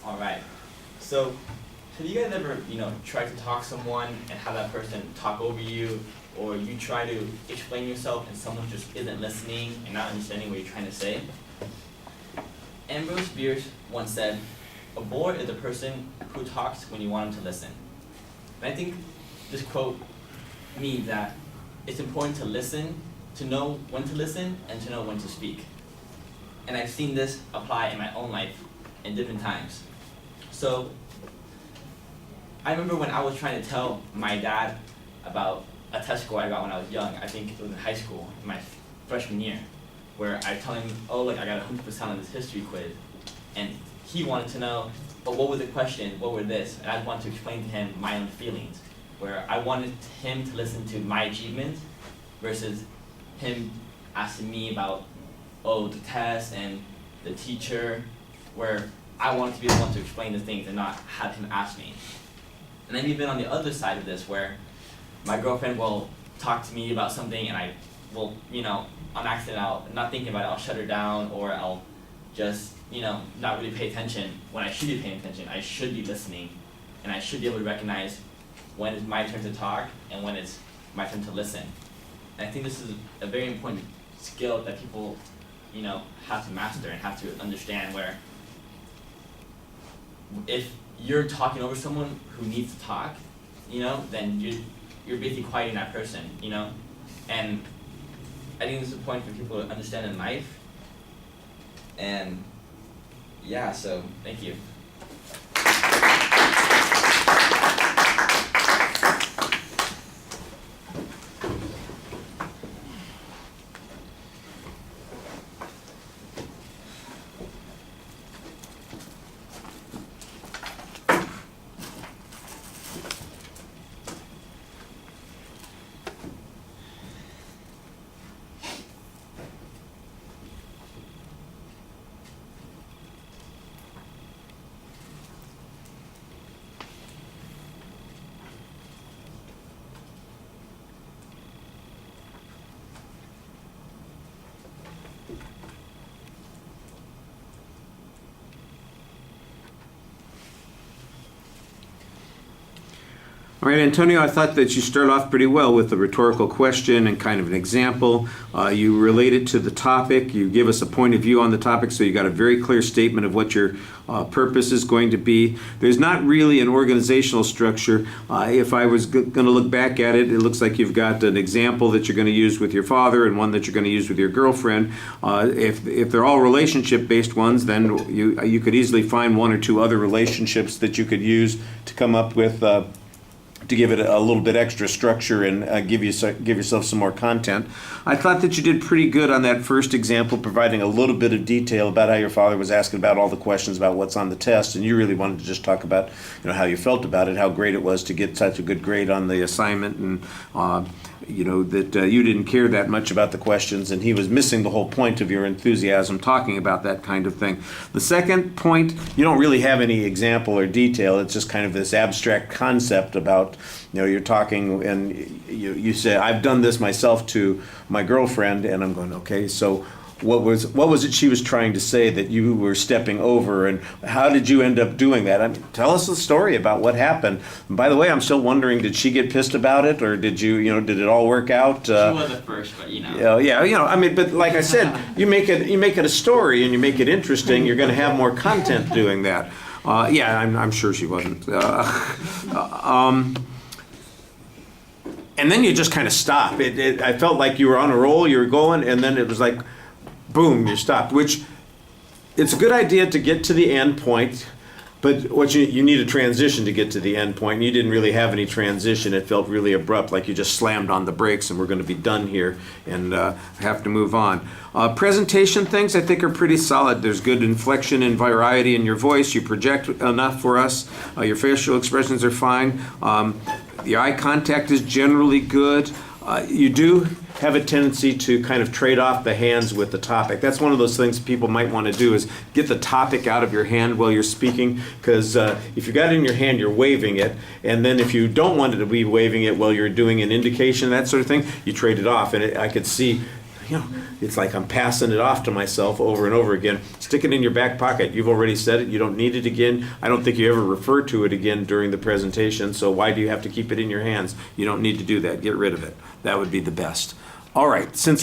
All right. So, have you guys ever, try to talk to someone and have that person talk over you, or you try to explain yourself and someone just isn't listening and not understanding what you're trying to say? Ambrose Bierce once said, "A bore is a person who talks when you want him to listen." And I think this quote means that it's important to listen, to know when to listen, and to know when to speak. And I've seen this apply in my own life in different times. So, I remember when I was trying to tell my dad about a test score I got when I was young. I think it was in high school, in my freshman year, where I tell him, oh, look, I got 100% on this history quiz. And he wanted to know, oh, what was the question, what were this? And I wanted to explain to him my own feelings, where I wanted him to listen to my achievements versus him asking me about, oh, the test and the teacher, where I wanted to be the one to explain the things and not have him ask me. And then you've been on the other side of this, where my girlfriend will talk to me about something and I will, on accident, not thinking about it, I'll shut her down, or I'll just, not really pay attention when I should be paying attention. I should be listening, and I should be able to recognize when it's my turn to talk and when it's my turn to listen. And I think this is a very important skill that people, have to master and have to understand, where if you're talking over someone who needs to talk, then you're basically quieting that person, And I think this is important for people to understand in life. And yeah, so thank you. All right, Antonio, I thought that you started off pretty well with a rhetorical question and kind of an example. You related to the topic. You give us a point of view on the topic, so you got a very clear statement of what your purpose is going to be. There's not really an organizational structure. If I was going to look back at it, it looks like you've got an example that you're going to use with your father and one that you're going to use with your girlfriend. If they're all relationship-based ones, then you could easily find one or two other relationships that you could use to come up with to give it a little bit extra structure and give yourself some more content. I thought that you did pretty good on that first example, providing a little bit of detail about how your father was asking about all the questions about what's on the test, and you really wanted to just talk about how you felt about it, how great it was to get such a good grade on the assignment, and that you didn't care that much about the questions, and he was missing the whole point of your enthusiasm talking about that kind of thing. The second point, you don't really have any example or detail. It's just kind of this abstract concept about, you're talking and you say, I've done this myself to my girlfriend, and I'm going, okay, so what was it she was trying to say that you were stepping over, and how did you end up doing that? Tell us the story about what happened. And by the way, I'm still wondering, did she get pissed about it, or did did it all work out? She was at first, but but like I said, you make it a story and you make it interesting. You're going to have more content doing that. I'm sure she wasn't. And then you just kind of stop. I felt like you were on a roll, you were going, and then it was like, boom, you stopped, which it's a good idea to get to the end point, but what you need a transition to get to the end point, and you didn't really have any transition. It felt really abrupt, like you just slammed on the brakes and we're going to be done here and have to move on. Presentation things I think are pretty solid. There's good inflection and variety in your voice. You project enough for us. Your facial expressions are fine. The eye contact is generally good. You do have a tendency to kind of trade off the hands with the topic. That's one of those things people might want to do, is get the topic out of your hand while you're speaking, because if you got it in your hand, you're waving it, and then if you don't want it to be waving it while you're doing an indication, that sort of thing, you trade it off. And I could see You know, it's like I'm passing it off to myself over and over again. Stick it in your back pocket. You've already said it. You don't need it again. I don't think you ever refer to it again during the presentation, so why do you have to keep it in your hands? You don't need to do that. Get rid of it. That would be the best. All right, since